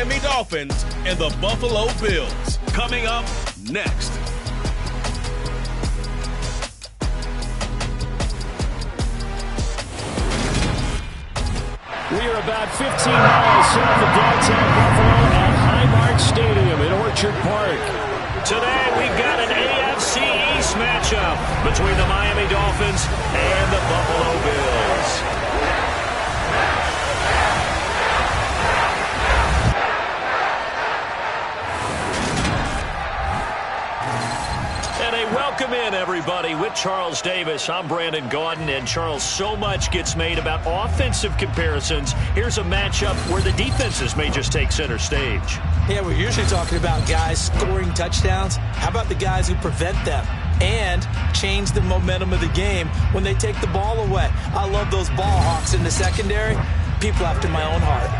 Miami Dolphins and the Buffalo Bills. Coming up next. We are about 15 miles south of downtown Buffalo at Highmark Stadium in Orchard Park. Today we've got an AFC East matchup between the Miami Dolphins and the Buffalo Bills. Welcome in, everybody, with Charles Davis. I'm Brandon Gaudin, and Charles, so much gets made about offensive comparisons. Here's a matchup where the defenses may just take center stage. Yeah, we're usually talking about guys scoring touchdowns. How about the guys who prevent them and change the momentum of the game when they take the ball away? I love those ball hawks in the secondary. People after my own heart.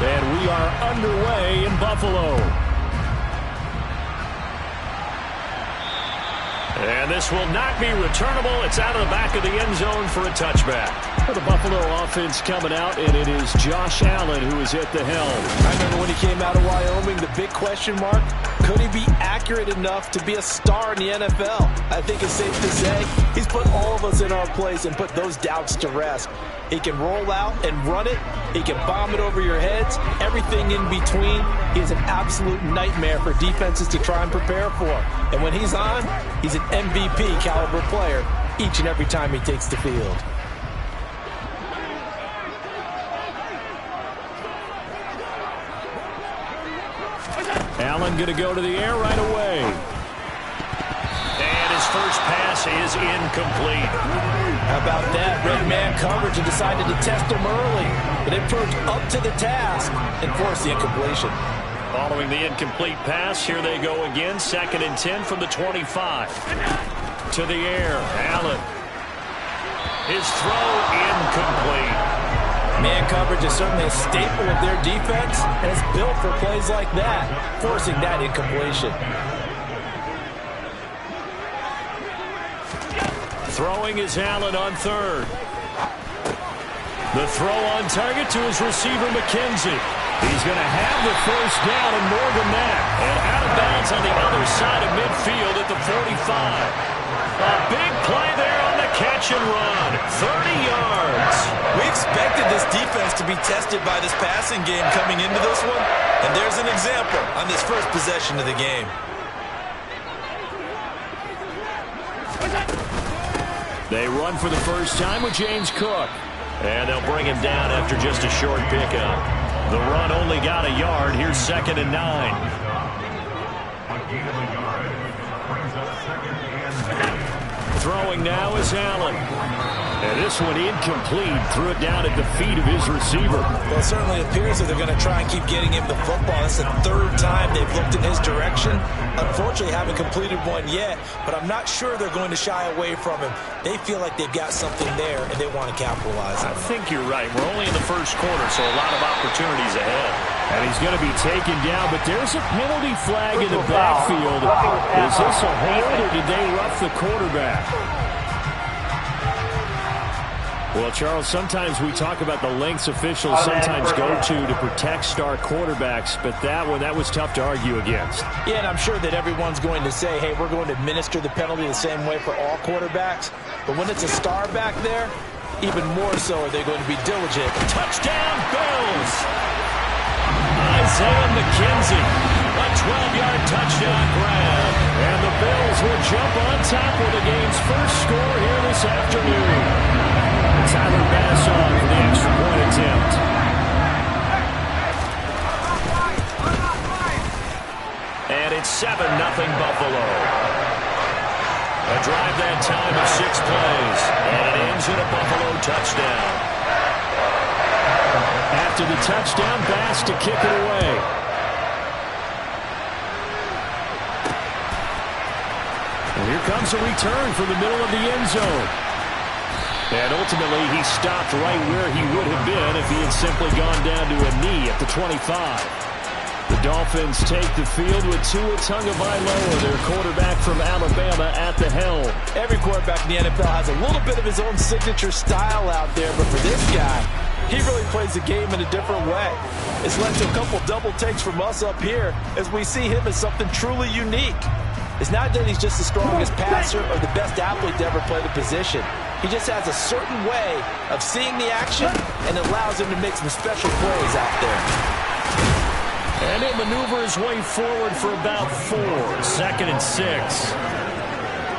And we are underway in Buffalo. And this will not be returnable. It's out of the back of the end zone for a touchback. For the Buffalo offense coming out, and it is Josh Allen who is at the helm. I remember when he came out of Wyoming, the big question mark, could he be accurate enough to be a star in the NFL? I think it's safe to say he's put all of us in our place and put those doubts to rest. He can roll out and run it. He can bomb it over your heads. Everything in between. He is an absolute nightmare for defenses to try and prepare for. And when he's on, he's an MVP caliber player each and every time he takes the field. Allen going to go to the air right away. And his first pass is incomplete. How about that? Red man coverage and decided to test him early. But it proved up to the task and forced the incompletion. Following the incomplete pass, here they go again. 2nd and 10 from the 25. To the air, Allen. His throw incomplete. Man coverage is certainly a staple of their defense, and it's built for plays like that, forcing that incompletion. Throwing is Allen on 3rd. The throw on target to his receiver, McKenzie. He's going to have the first down and more than that. And out of bounds on the other side of midfield at the 45. A big play there on the catch and run. 30 yards. We expected this defense to be tested by this passing game coming into this one. And there's an example on this first possession of the game. They run for the first time with James Cook. And they'll bring him down after just a short pickup. The run only got a yard. Here's 2nd and 9. Throwing now is Allen. And this one incomplete. Threw it down at the feet of his receiver. Well, it certainly appears that they're going to try and keep getting him the football. That's the 3rd time they've looked in his direction. Unfortunately, haven't completed one yet, but I'm not sure they're going to shy away from him. They feel like they've got something there, and they want to capitalize on it. I think you're right. We're only in the first quarter, so a lot of opportunities ahead. And he's going to be taken down, but there's a penalty flag in the backfield. Is this a hold, or did they rough the quarterback? Well, Charles, sometimes we talk about the lengths officials sometimes go to protect star quarterbacks, but that was tough to argue against. Yeah, and I'm sure that everyone's going to say, hey, we're going to administer the penalty the same way for all quarterbacks. But when it's a star back there, even more so are they going to be diligent. Touchdown, Bills! Isaiah McKenzie, a 12-yard touchdown grab. And the Bills will jump on top with the game's first score here this afternoon. Tyler Bass on for the extra point attempt. And it's 7-0 Buffalo. A drive that time of 6 plays. And it ends in a Buffalo touchdown. to the touchdown. Bass to kick it away. And here comes a return from the middle of the end zone. And ultimately, he stopped right where he would have been if he had simply gone down to a knee at the 25. The Dolphins take the field with Tua Tagovailoa, their quarterback from Alabama, at the helm. Every quarterback in the NFL has a little bit of his own signature style out there, but for this guy, he really plays the game in a different way. It's led to a couple double takes from us up here as we see him as something truly unique. It's not that he's just the strongest passer or the best athlete to ever play the position. He just has a certain way of seeing the action, and it allows him to make some special plays out there. And he'll maneuver his way forward for about 4. 2nd and 6.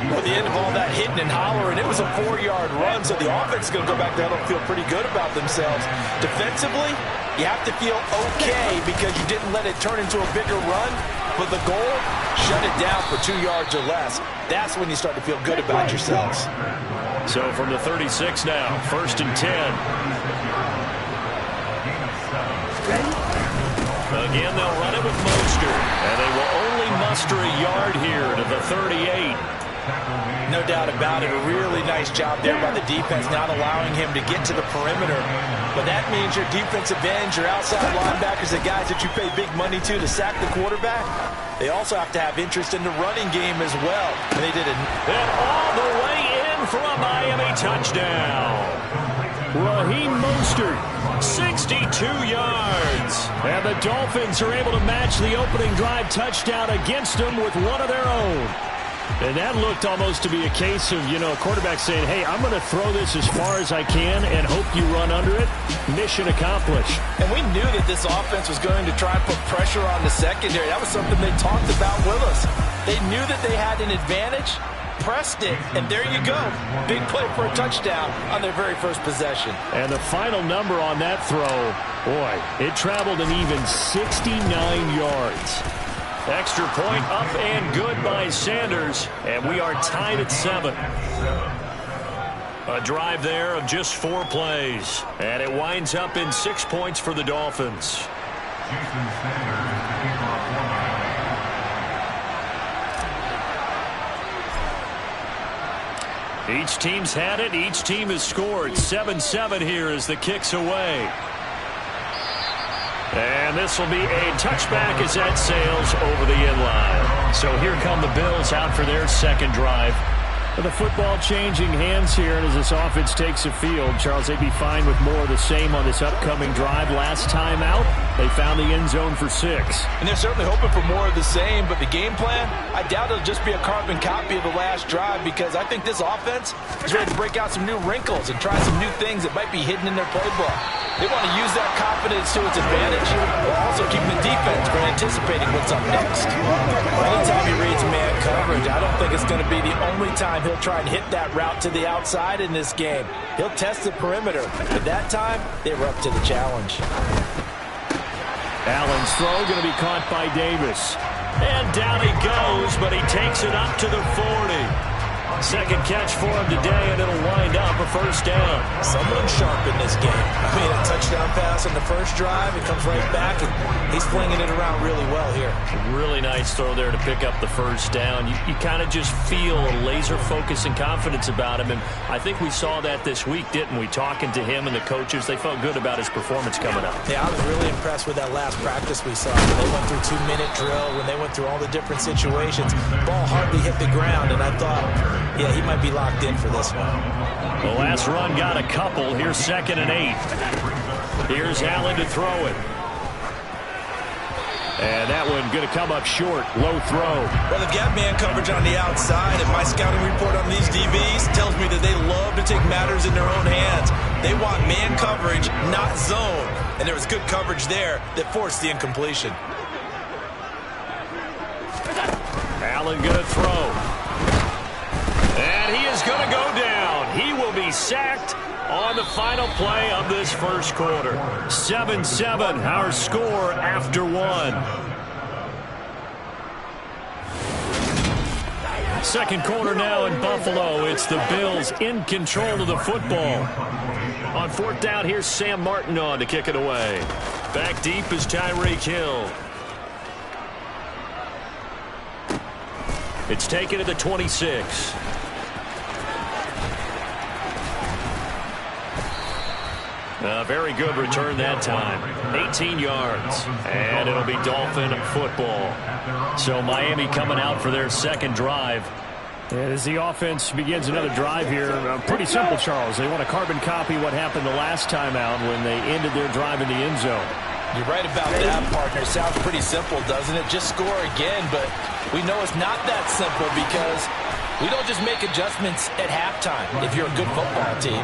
At the end of all that hitting and hollering, it was a 4-yard run, so the offense is going to go back there and feel pretty good about themselves. Defensively, you have to feel okay because you didn't let it turn into a bigger run, but the goal, shut it down for 2 yards or less. That's when you start to feel good about yourselves. So from the 36 now, 1st and 10. Again, they'll run it with Mostert, and they will only muster a yard here to the 38. No doubt about it. A really nice job there by the defense, not allowing him to get to the perimeter. But that means your defensive ends, your outside linebackers, the guys that you pay big money to sack the quarterback, they also have to have interest in the running game as well. And they did it. And all the way in for a Miami touchdown. Raheem Mostert, 62 yards. And the Dolphins are able to match the opening drive touchdown against them with one of their own. And that looked almost to be a case of, a quarterback saying, hey, I'm going to throw this as far as I can and hope you run under it. Mission accomplished. And we knew that this offense was going to try and put pressure on the secondary. That was something they talked about with us. They knew that they had an advantage, pressed it, and there you go. Big play for a touchdown on their very first possession. And the final number on that throw, boy, it traveled an even 69 yards. Extra point up and good by Sanders, and we are tied at 7. A drive there of just 4 plays, and it winds up in 6 points for the Dolphins. Each team's had it. Each team has scored. 7-7 here as the kick's away. And this will be a touchback as that sails over the inline. So here come the Bills out for their second drive. The football changing hands here, and as this offense takes the field, Charles, they'd be fine with more of the same on this upcoming drive. Last time out, they found the end zone for 6. And they're certainly hoping for more of the same, but the game plan, I doubt it'll just be a carbon copy of the last drive because I think this offense is ready to break out some new wrinkles and try some new things that might be hidden in their playbook. They want to use that confidence to its advantage, while also keeping the defense from anticipating what's up next. Anytime he reads man coverage, I don't think it's going to be the only time he'll try and hit that route to the outside in this game. He'll test the perimeter, but that time, they were up to the challenge. Allen's throw going to be caught by Davis. And down he goes, but he takes it up to the 40. Second catch for him today, and it'll wind up a first down. Someone sharp in this game. I mean, a touchdown pass on the first drive. It comes right back, and he's flinging it around really well here. Really nice throw there to pick up the first down. You kind of just feel a laser focus and confidence about him, and I think we saw that this week, didn't we? Talking to him and the coaches, they felt good about his performance coming up. Yeah, I was really impressed with that last practice we saw. When they went through 2-minute drill, when they went through all the different situations, ball hardly hit the ground, and I thought, yeah, he might be locked in for this one. The last run got a couple. Here's 2nd and 8. Here's Allen to throw it. And that one going to come up short. Low throw. Well, they've got man coverage on the outside, and my scouting report on these DBs tells me that they love to take matters in their own hands. They want man coverage, not zone. And there was good coverage there that forced the incompletion. Allen going to throw. And he is going to go down. He will be sacked on the final play of this first quarter. 7-7, our score after 1. Second quarter now in Buffalo. It's the Bills in control of the football. On fourth down, here's Sam Martin on to kick it away. Back deep is Tyreek Hill. It's taken to the 26. A very good return that time. 18 yards. And it'll be Dolphin football. So Miami coming out for their second drive. As the offense begins another drive here, pretty simple, Charles. They want to carbon copy what happened the last time out when they ended their drive in the end zone. You're right about that, partner. Sounds pretty simple, doesn't it? Just score again, but we know it's not that simple because we don't just make adjustments at halftime if you're a good football team.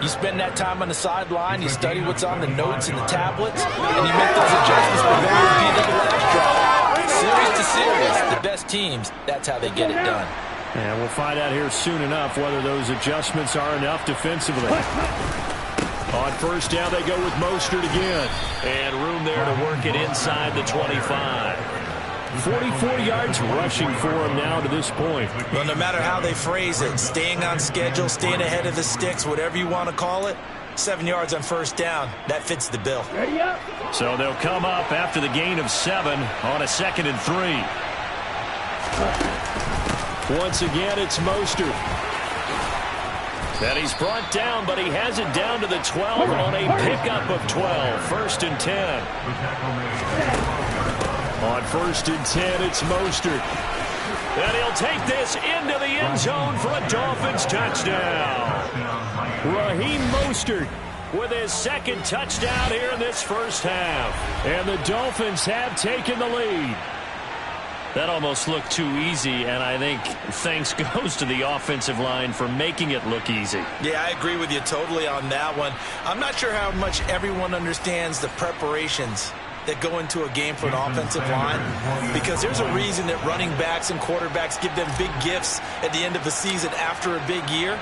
You spend that time on the sideline, you study what's on the notes and the tablets, and you make those adjustments before you repeat it the last drive. Series to series, the best teams, that's how they get it done. And we'll find out here soon enough whether those adjustments are enough defensively. On first down, they go with Mostert again. And room there to work it inside the 25. 44 yards rushing for him now to this point. Well, no matter how they phrase it, staying on schedule, staying ahead of the sticks, whatever you want to call it, 7 yards on first down, that fits the bill. So they'll come up after the gain of 7 on a 2nd and 3. Once again, it's Mostert. That he's brought down, but he has it down to the 12 on a pickup of 12. 1st and 10. On 1st and 10, it's Mostert. And he'll take this into the end zone for a Dolphins touchdown. Raheem Mostert with his second touchdown here in this first half. And the Dolphins have taken the lead. That almost looked too easy, and I think thanks goes to the offensive line for making it look easy. Yeah, I agree with you totally on that one. I'm not sure how much everyone understands the preparations that go into a game for an offensive line, because there's a reason that running backs and quarterbacks give them big gifts at the end of the season after a big year.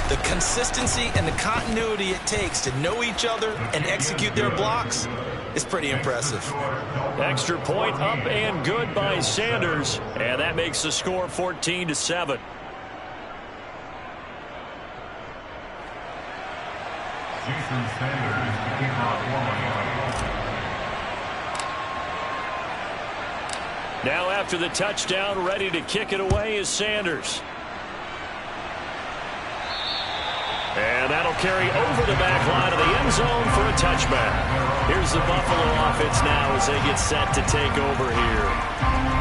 The consistency and the continuity it takes to know each other and execute their blocks is pretty impressive. Extra point up and good by Sanders, and that makes the score 14-7. Now after the touchdown, ready to kick it away is Sanders. And that'll carry over the back line of the end zone for a touchback. Here's the Buffalo offense now as they get set to take over here.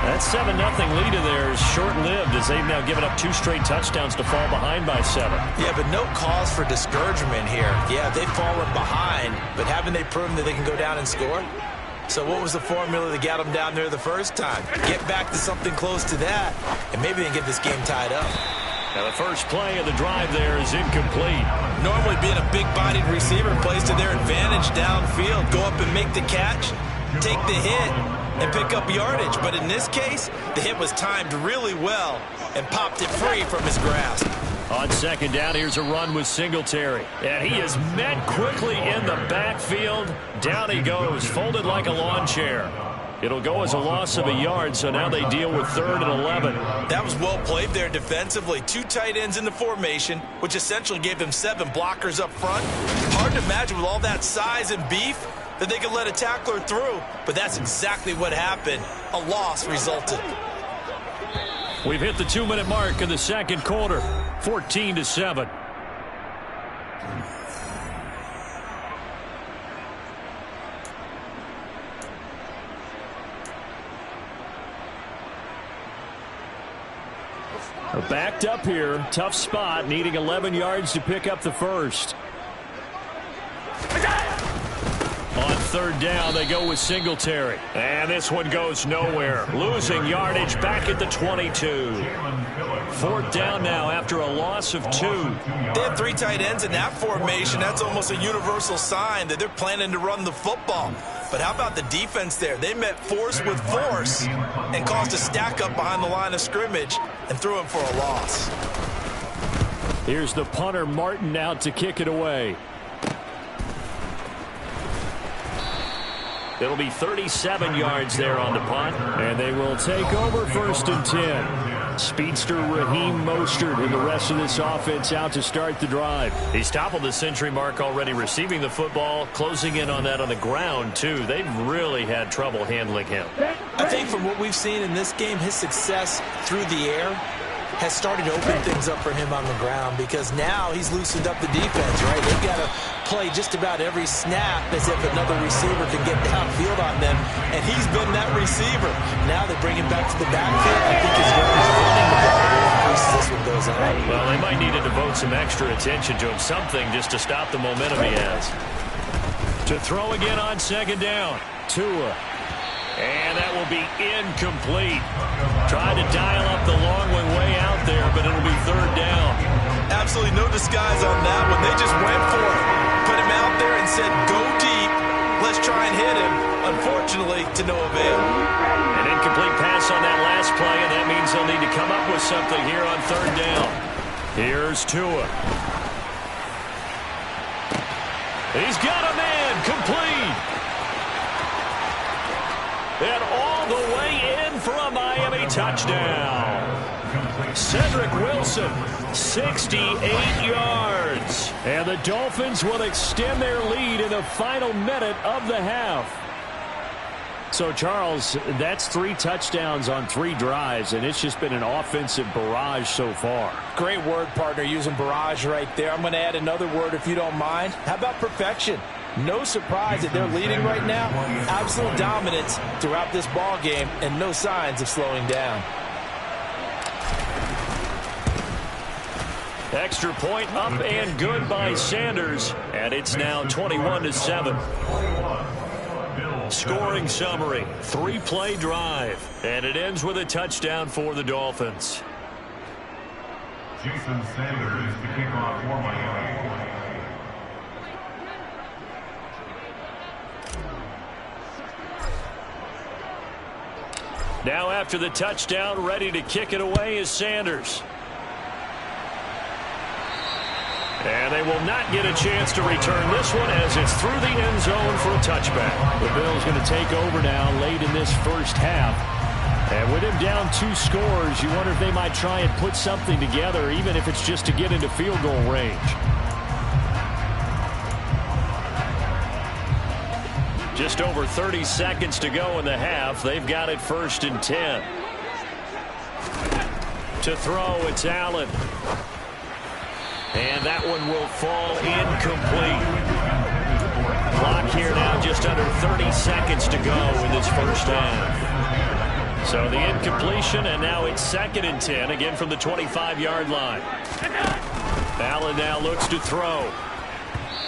That 7-0 lead in there is short-lived as they've now given up 2 straight touchdowns to fall behind by 7. Yeah, but no cause for discouragement here. Yeah, they've fallen behind, but haven't they proven that they can go down and score? So what was the formula that got them down there the first time? Get back to something close to that, and maybe they can get this game tied up. Now the first play of the drive there is incomplete. Normally being a big-bodied receiver plays to their advantage downfield. Go up and make the catch, take the hit, and pick up yardage. But in this case, the hit was timed really well and popped it free from his grasp. On second down, here's a run with Singletary. And he is met quickly in the backfield. Down he goes, folded like a lawn chair. It'll go as a loss of a yard, so now they deal with 3rd and 11. That was well played there defensively. 2 tight ends in the formation, which essentially gave them 7 blockers up front. Hard to imagine with all that size and beef that they could let a tackler through, but that's exactly what happened. A loss resulted. We've hit the 2-minute mark in the second quarter, 14-7. Backed up here, tough spot, needing 11 yards to pick up the first. On 3rd down, they go with Singletary. And this one goes nowhere. Losing yardage back at the 22. 4th down now after a loss of 2. They had 3 tight ends in that formation. That's almost a universal sign that they're planning to run the football. But how about the defense there? They met force with force and caused a stack up behind the line of scrimmage and threw him for a loss. Here's the punter Martin out to kick it away. It'll be 37 yards there on the punt. And they will take over 1st and 10. Speedster Raheem Mostert and the rest of this offense out to start the drive. He's toppled the century mark already receiving the football, closing in on that on the ground, too. They've really had trouble handling him. I think from what we've seen in this game, his success through the air has started to open things up for him on the ground, because now he's loosened up the defense, right? They've got to play just about every snap as if another receiver can get downfield on them, and he's been that receiver. Now they bring him back to the backfield. I think his running the ball will increase as this one goes on. Well, they might need to devote some extra attention to him, something just to stop the momentum he has. To throw again on 2nd down. Tua. And that will be incomplete. Tried to dial up the long one way out there, but it'll be 3rd down. Absolutely no disguise on that one. They just went for it. Put him out there and said, go deep. Let's try and hit him. Unfortunately, to no avail. An incomplete pass on that last play, and that means they'll need to come up with something here on 3rd down. Here's Tua. He's got a man. Complete. And all the way in for a Miami touchdown. Cedric Wilson, 68 yards. And the Dolphins will extend their lead in the final minute of the half. So, Charles, that's 3 touchdowns on 3 drives, and it's just been an offensive barrage so far. Great word, partner, using barrage right there. I'm going to add another word if you don't mind. How about perfection? No surprise that they're leading right now. Absolute dominance throughout this ball game and no signs of slowing down. Extra point up and good by Sanders. And it's now 21-7. Scoring summary. 3-play drive. And it ends with a touchdown for the Dolphins. Jason Sanders to kick off for Miami. Now after the touchdown, ready to kick it away is Sanders. And they will not get a chance to return this one as it's through the end zone for a touchback. The Bills going to take over now late in this first half. And with him down 2 scores, you wonder if they might try and put something together, even if it's just to get into field goal range. Just over 30 seconds to go in the half. They've got it 1st and 10. To throw, it's Allen. And that one will fall incomplete. Clock here now just under 30 seconds to go in this first half. So the incompletion, and now it's 2nd and 10, again from the 25-yard line. Allen now looks to throw.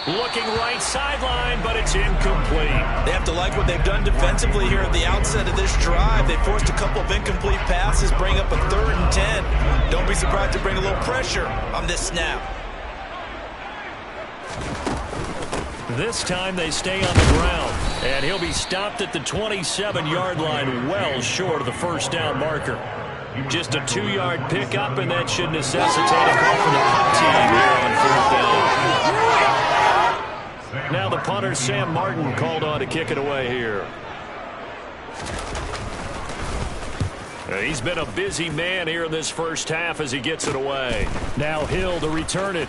Looking right sideline, but it's incomplete. They have to like what they've done defensively here at the outset of this drive. They forced a couple of incomplete passes, bring up a 3rd and 10. Don't be surprised to bring a little pressure on this snap. This time they stay on the ground, and he'll be stopped at the 27-yard line, well short of the 1st down marker. Just a 2-yard pickup, and that should necessitate a call for the punt team here on 4th down. Now the punter, Sam Martin, called on to kick it away here. He's been a busy man here in this first half as he gets it away. Now Hill to return it.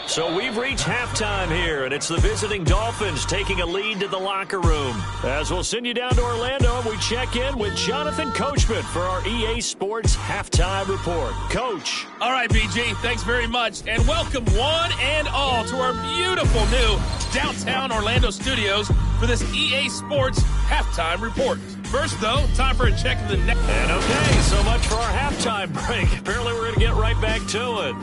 So we've reached halftime here, and it's the visiting Dolphins taking a lead to the locker room. As we'll send you down to Orlando, we check in with Jonathan Coachman for our EA Sports Halftime Report. Coach. All right, BG, thanks very much, and welcome one and all to our beautiful new downtown Orlando studios for this EA Sports Halftime Report. First, though, time for a check of the net. And okay, so much for our halftime break. Apparently we're going to get right back to it.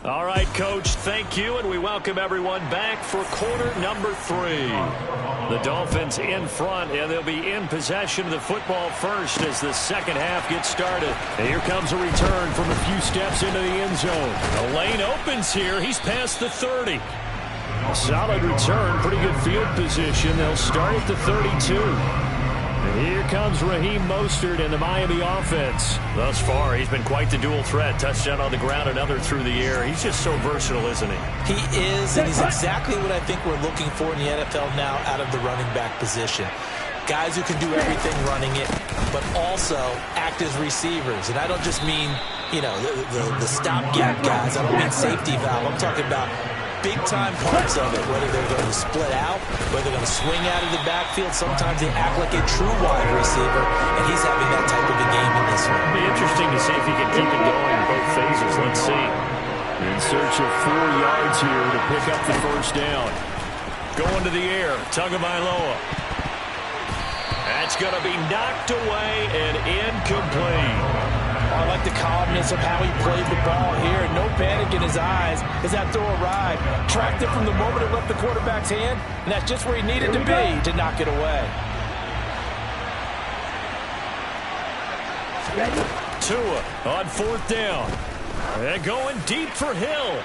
All right, Coach, thank you, and we welcome everyone back for quarter number 3. The Dolphins in front, and they'll be in possession of the football first as the second half gets started. And here comes a return from a few steps into the end zone. The lane opens here. He's past the 30. Solid return, pretty good field position. They'll start at the 32. Here comes Raheem Mostert and the Miami offense. Thus far, he's been quite the dual threat. Touchdown on the ground, another through the air. He's just so versatile, isn't he? He is, and he's exactly what I think we're looking for in the NFL now out of the running back position. Guys who can do everything running it, but also act as receivers. And I don't just mean, you know, the stopgap guys. I don't mean safety valve. I'm talking about big-time parts of it, whether they're going to split out, whether they're going to swing out of the backfield. Sometimes they act like a true wide receiver, and he's having that type of a game in this one. It'll be interesting to see if he can keep it going in both phases. Let's see. In search of 4 yards here to pick up the first down. Going to the air, Tagovailoa. That's going to be knocked away and incomplete. I like the calmness of how he played the ball here. No panic in his eyes as that throw arrived. Tracked it from the moment it left the quarterback's hand, and that's just where he needed to be to knock it away. Tua on 4th down. And going deep for Hill.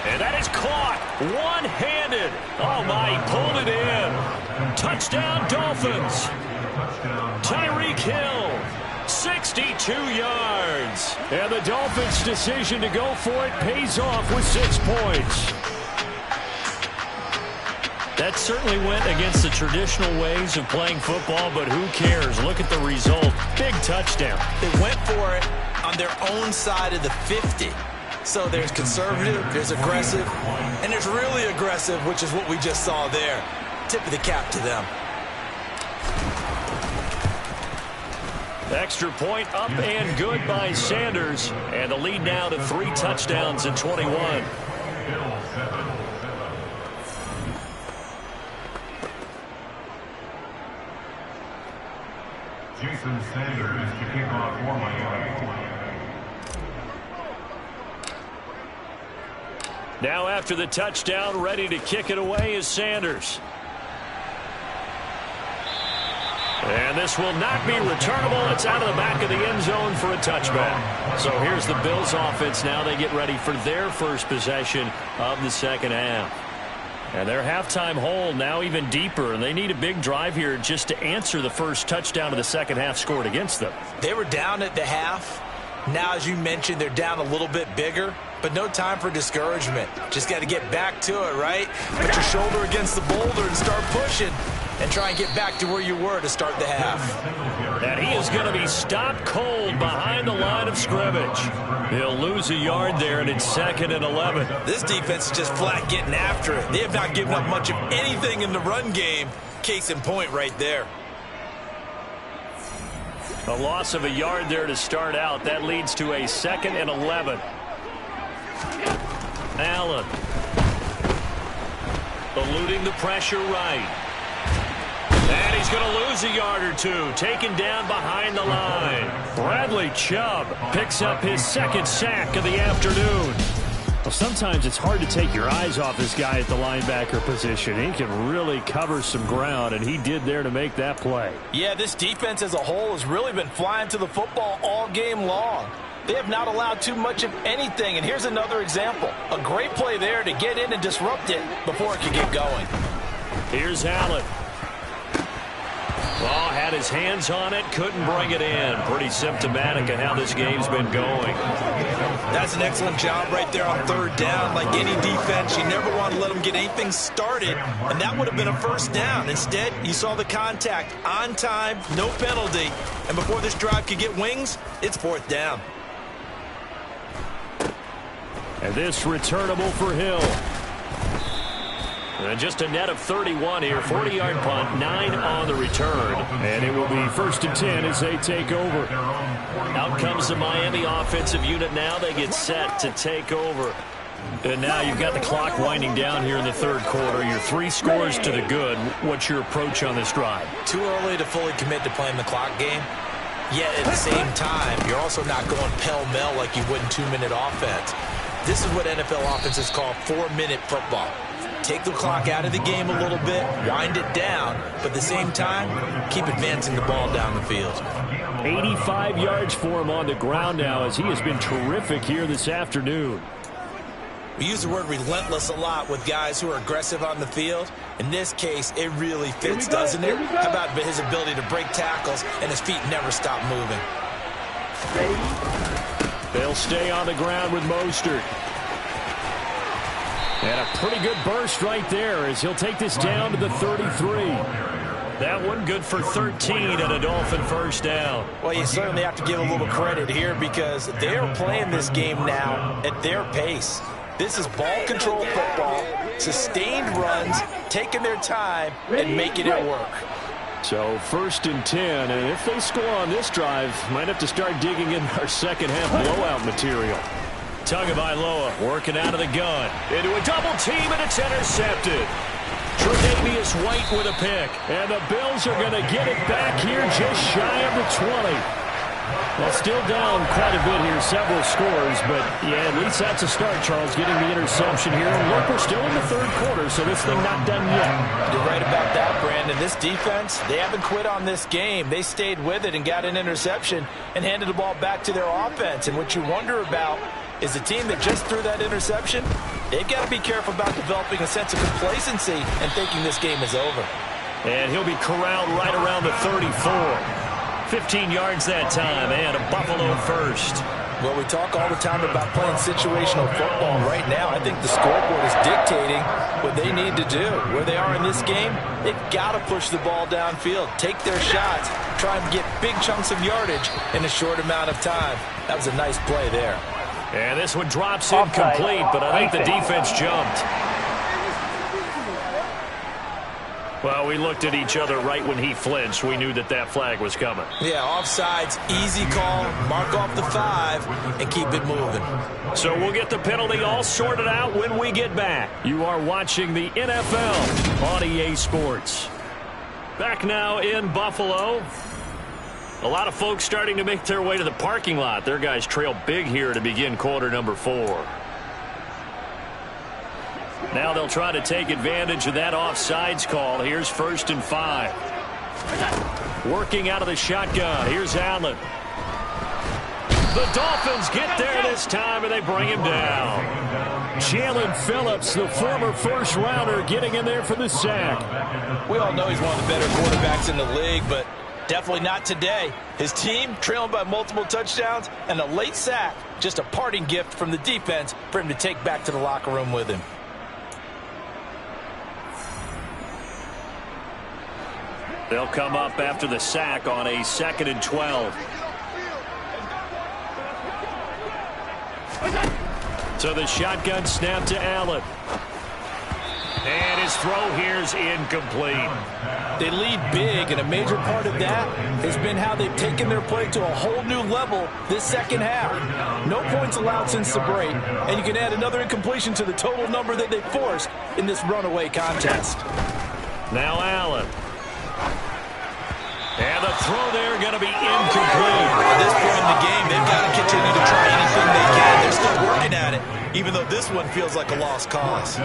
And that is caught one-handed. Oh, my, he pulled it in. Touchdown, Dolphins. Tyreek Hill. 62 yards. And the Dolphins' decision to go for it pays off with 6 points. That certainly went against the traditional ways of playing football, but who cares? Look at the result. Big touchdown. They went for it on their own side of the 50. So there's conservative, there's aggressive, and there's really aggressive, which is what we just saw there. Tip of the cap to them. Extra point up and good by Sanders. And the lead now to 3 touchdowns in 21. Jason Sanders to kick off for Miami. Now after the touchdown, ready to kick it away is Sanders. And this will not be returnable. It's out of the back of the end zone for a touchback. So here's the Bills offense now. They get ready for their first possession of the second half. And their halftime hole now even deeper, and they need a big drive here just to answer the first touchdown of the second half scored against them. They were down at the half. Now, as you mentioned, they're down a little bit bigger, but no time for discouragement. Just got to get back to it, right? Put your shoulder against the boulder and start pushing and try and get back to where you were to start the half. And he is going to be stopped cold behind the line of scrimmage. He'll lose a yard there, and it's 2nd and 11. This defense is just flat getting after it. They have not given up much of anything in the run game. Case in point right there. A loss of a yard there to start out. That leads to a 2nd and 11. Allen. Eluding the pressure right. And he's going to lose a yard or 2. Taken down behind the line. Bradley Chubb picks up his 2nd sack of the afternoon. Well, sometimes it's hard to take your eyes off this guy at the linebacker position. He can really cover some ground, and he did there to make that play. Yeah, this defense as a whole has really been flying to the football all game long. They have not allowed too much of anything, and here's another example. A great play there to get in and disrupt it before it could get going. Here's Allen. Well, had his hands on it, couldn't bring it in. Pretty symptomatic of how this game's been going. That's an excellent job right there on 3rd down. Like any defense, you never want to let them get anything started, and that would have been a first down. Instead, you saw the contact on time, no penalty, and before this drive could get wings, it's 4th down. And this returnable for Hill. And just a net of 31 here. 40-yard punt, 9 on the return. And it will be 1st and 10 as they take over. Out comes the Miami offensive unit now. They get set to take over. And now you've got the clock winding down here in the 3rd quarter. Your 3 scores to the good. What's your approach on this drive? Too early to fully commit to playing the clock game. Yet at the same time, you're also not going pell-mell like you would in 2-minute offense. This is what NFL offenses call 4-minute football. Take the clock out of the game a little bit, wind it down, but at the same time, keep advancing the ball down the field. 85 yards for him on the ground now as he has been terrific here this afternoon. We use the word relentless a lot with guys who are aggressive on the field. In this case, it really fits, doesn't it? How about his ability to break tackles and his feet never stop moving? They'll stay on the ground with Mostert. And a pretty good burst right there as he'll take this down to the 33. That one good for 13 and a Dolphin first down. Well, you certainly have to give a little credit here because they are playing this game now at their pace. This is ball control football, sustained runs, taking their time, and making it work. So 1st and 10, and if they score on this drive, might have to start digging in our second half blowout material. Tagovailoa working out of the gun. Into a double team, and it's intercepted. Tre'Davious White with a pick. And the Bills are going to get it back here just shy of the 20. Well, still down quite a bit here, several scores, but yeah, at least that's a start, Charles, getting the interception here. And look, we're still in the 3rd quarter, so this thing not done yet. You're right about that, Brandon. This defense, they haven't quit on this game. They stayed with it and got an interception and handed the ball back to their offense. And what you wonder about is the team that just threw that interception, they've got to be careful about developing a sense of complacency and thinking this game is over. And he'll be corralled right around the 34. 15 yards that time, and a Buffalo first. Well, we talk all the time about playing situational football. Right now, I think the scoreboard is dictating what they need to do. Where they are in this game, they've got to push the ball downfield, take their shots, try and get big chunks of yardage in a short amount of time. That was a nice play there. And this one drops incomplete, but I think the defense jumped. Well, we looked at each other right when he flinched. We knew that that flag was coming. Yeah, offsides, easy call, mark off the 5, and keep it moving. So we'll get the penalty all sorted out when we get back. You are watching the NFL on EA Sports. Back now in Buffalo. A lot of folks starting to make their way to the parking lot. Their guys trail big here to begin quarter number 4. Now they'll try to take advantage of that offsides call. Here's 1st and 5. Working out of the shotgun. Here's Allen. The Dolphins get there this time, and they bring him down. Jalen Phillips, the former first-rounder, getting in there for the sack. We all know he's one of the better quarterbacks in the league, but definitely not today. His team trailing by multiple touchdowns and a late sack. Just a parting gift from the defense for him to take back to the locker room with him. They'll come up after the sack on a 2nd and 12. So the shotgun snap to Allen. And his throw here's incomplete. They lead big, and a major part of that has been how they've taken their play to a whole new level this second half. No points allowed since the break, and you can add another incompletion to the total number that they forced in this runaway contest. Now Allen. And the throw there going to be incomplete. At this point in the game, they've got to continue to try anything they can. They're still working at it, even though this one feels like a lost cause.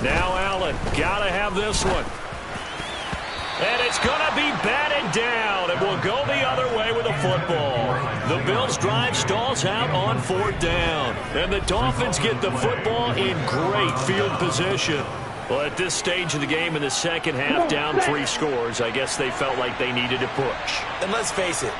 Now Allen, got to have this one. And it's going to be batted down, and will go the other way with the football. The Bills' drive stalls out on 4th down. And the Dolphins get the football in great field position. Well, at this stage of the game in the second half, down 3 scores, I guess they felt like they needed to push. And let's face it,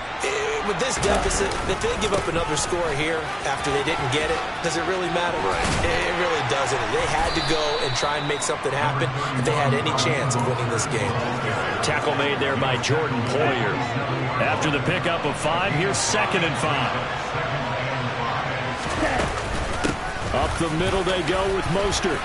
with this deficit, if they give up another score here after they didn't get it, does it really matter? Right. It really doesn't. They had to go and try and make something happen if they had any chance of winning this game. Tackle made there by Jordan Poyer. After the pickup of 5, here's 2nd and 5. Up the middle they go with Mostert.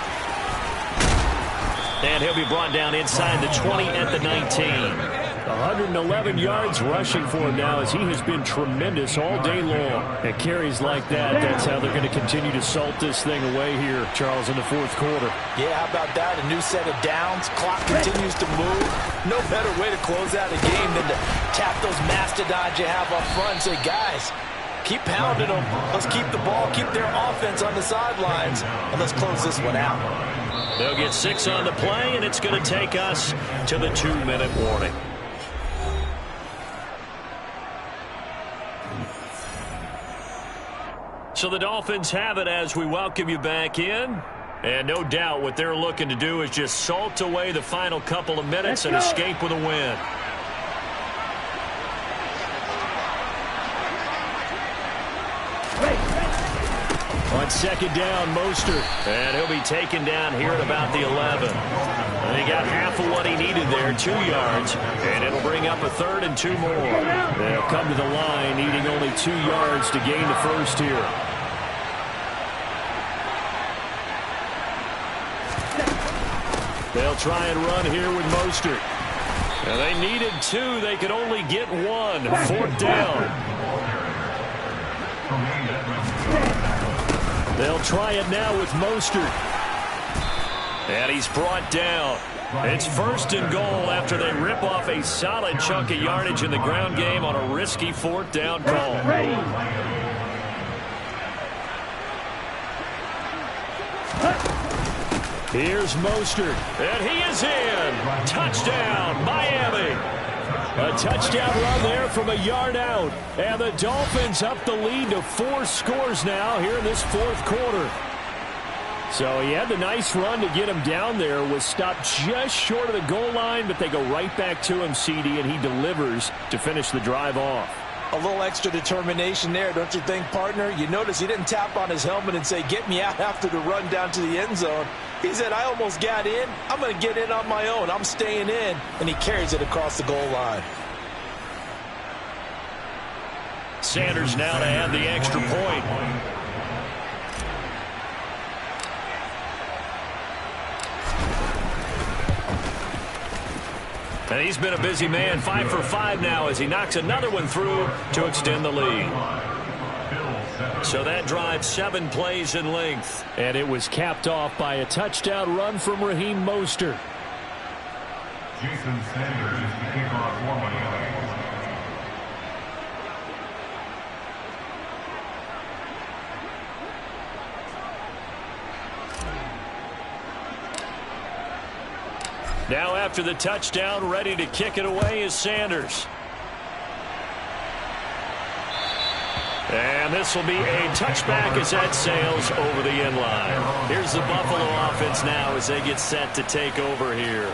And he'll be brought down inside the 20 at the 19. 111 yards rushing for him now as he has been tremendous all day long. And carries like that, that's how they're going to continue to salt this thing away here, Charles, in the 4th quarter. Yeah, how about that? A new set of downs. Clock continues to move. No better way to close out a game than to tap those mastodons you have up front and say, guys, keep pounding them. Let's keep the ball, keep their offense on the sidelines, and let's close this one out. They'll get 6 on the play, and it's going to take us to the 2-minute warning. So the Dolphins have it as we welcome you back in. And no doubt what they're looking to do is just salt away the final couple of minutes and escape with a win. On second down, Mostert. And he'll be taken down here at about the 11. And he got half of what he needed there, 2 yards. And it'll bring up a 3rd and 2 more. They'll come to the line needing only 2 yards to gain the first here. They'll try and run here with Mostert. And they needed 2. They could only get 1. 4th down. They'll try it now with Mostert. And he's brought down. It's 1st and goal after they rip off a solid chunk of yardage in the ground game on a risky 4th down call. Here's Mostert, and he is in. Touchdown, Miami. A touchdown run there from a yard out. And the Dolphins up the lead to 4 scores now here in this 4th quarter. So he had the nice run to get him down there. Was stopped just short of the goal line, but they go right back to him, CD, and he delivers to finish the drive off. A little extra determination there, don't you think, partner? You notice he didn't tap on his helmet and say, get me out after the run down to the end zone. He said, I almost got in. I'm going to get in on my own. I'm staying in. And he carries it across the goal line. Sanders now to add the extra point. And he's been a busy man, 5 for 5 now as he knocks another one through to extend the lead. So that drive 7 plays in length. And it was capped off by a touchdown run from Raheem Mostert. Jason Sanders is the kickoff for Miami. Now after the touchdown, ready to kick it away is Sanders. And this will be a touchback as that sails over the end line. Here's the Buffalo offense now as they get set to take over here.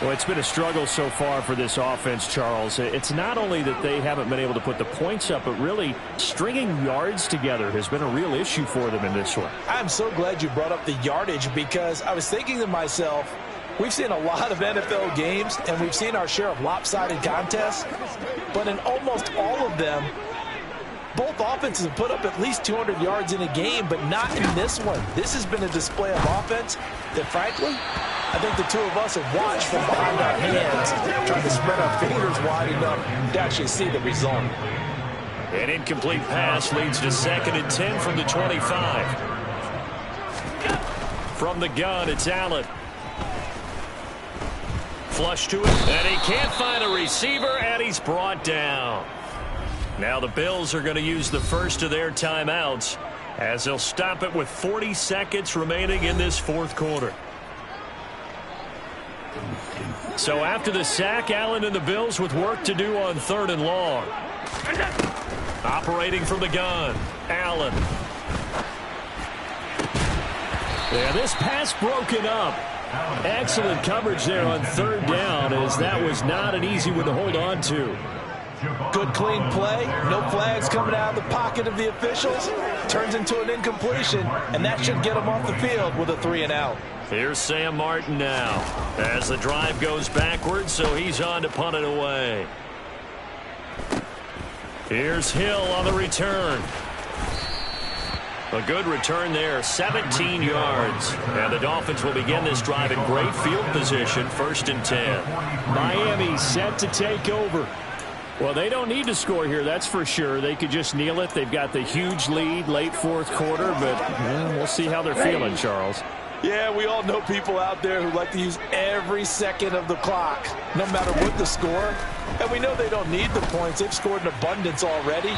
Well, it's been a struggle so far for this offense, Charles. It's not only that they haven't been able to put the points up, but really stringing yards together has been a real issue for them in this one. I'm so glad you brought up the yardage because I was thinking to myself, we've seen a lot of NFL games, and we've seen our share of lopsided contests. But in almost all of them, both offenses have put up at least 200 yards in a game, but not in this one. This has been a display of offense that, frankly, I think the two of us have watched from behind our hands, trying to spread our fingers wide enough to actually see the result. An incomplete pass leads to 2nd and 10 from the 25. From the gun, it's Allen. Flush to it, and he can't find a receiver, and he's brought down. Now the Bills are going to use the first of their timeouts as they'll stop it with 40 seconds remaining in this 4th quarter. So after the sack, Allen and the Bills with work to do on 3rd and long. Operating from the gun, Allen. Yeah, this pass broken up. Excellent coverage there on 3rd down as that was not an easy one to hold on to. Good clean play, no flags coming out of the pocket of the officials. Turns into an incompletion, and that should get them off the field with a 3 and out. Here's Sam Martin now as the drive goes backwards, so he's on to punt it away. Here's Hill on the return. A good return there, 17 yards. And the Dolphins will begin this drive in great field position, 1st and 10. Miami set to take over. Well, they don't need to score here, that's for sure. They could just kneel it. They've got the huge lead, late 4th quarter, but we'll see how they're feeling, Charles. Yeah, we all know people out there who like to use every second of the clock, no matter what the score. And we know they don't need the points. They've scored in abundance already.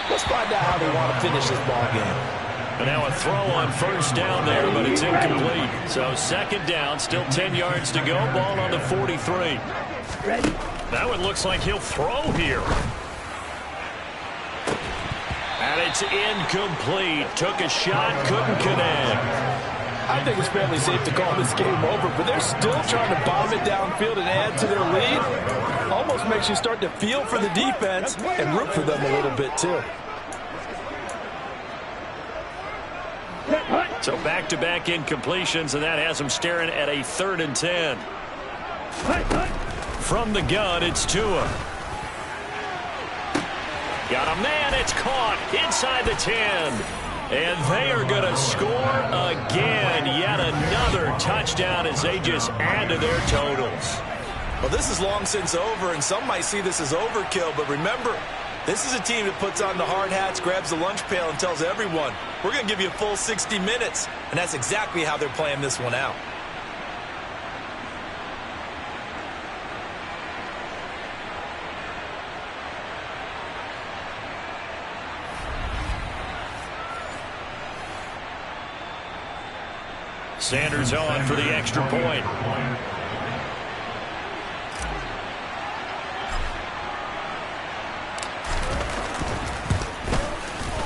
Let's find out how they want to finish this ball game. And now a throw on 1st down there, but it's incomplete. So 2nd down, still 10 yards to go. Ball on the 43. That one looks like he'll throw here. And it's incomplete. Took a shot, couldn't connect. I think it's fairly safe to call this game over, but they're still trying to bomb it downfield and add to their lead. Almost makes you start to feel for the defense and root for them a little bit, too. So back-to-back incompletions, and that has them staring at a 3rd and 10. From the gun, it's Tua. Got a man, it's caught inside the 10. And they are going to score again. Yet another touchdown as they just add to their totals. Well, this is long since over, and some might see this as overkill. But remember, this is a team that puts on the hard hats, grabs the lunch pail, and tells everyone, we're going to give you a full 60 minutes. And that's exactly how they're playing this one out. Sanders on for the extra point.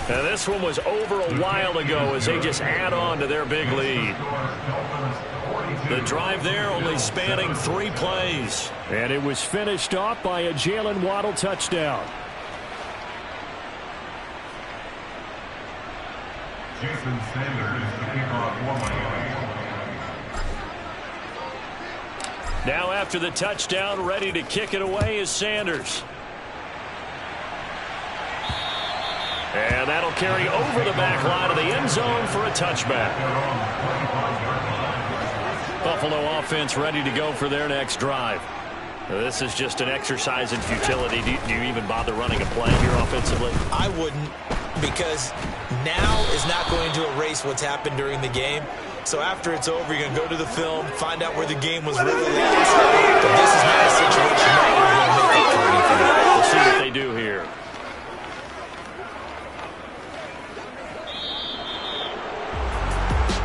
Now this one was over a while ago as they just add on to their big lead. The drive there only spanning 3 plays. And it was finished off by a Jalen Waddle touchdown. Jason Sanders to kick off for Miami. Now after the touchdown, ready to kick it away is Sanders. And that'll carry over the back line of the end zone for a touchback. Buffalo offense ready to go for their next drive. This is just an exercise in futility. Do you even bother running a play here offensively? I wouldn't, because now is not going to erase what's happened during the game. So after it's over, you're going to go to the film, find out where the game was really lost. But this is not a situation where you're going to make it for anything. We'll see what they do here.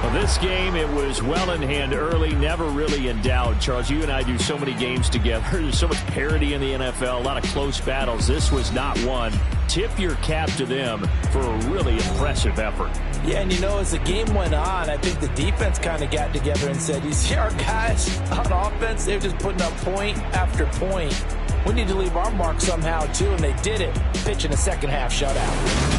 Well, this game, it was well in hand early, never really in doubt. Charles, you and I do so many games together. There's so much parity in the NFL, a lot of close battles. This was not one. Tip your cap to them for a really impressive effort. Yeah, and you know, as the game went on, I think the defense kind of got together and said, you see our guys on offense, they're just putting up point after point. We need to leave our mark somehow, too, and they did it, pitching a second-half shutout.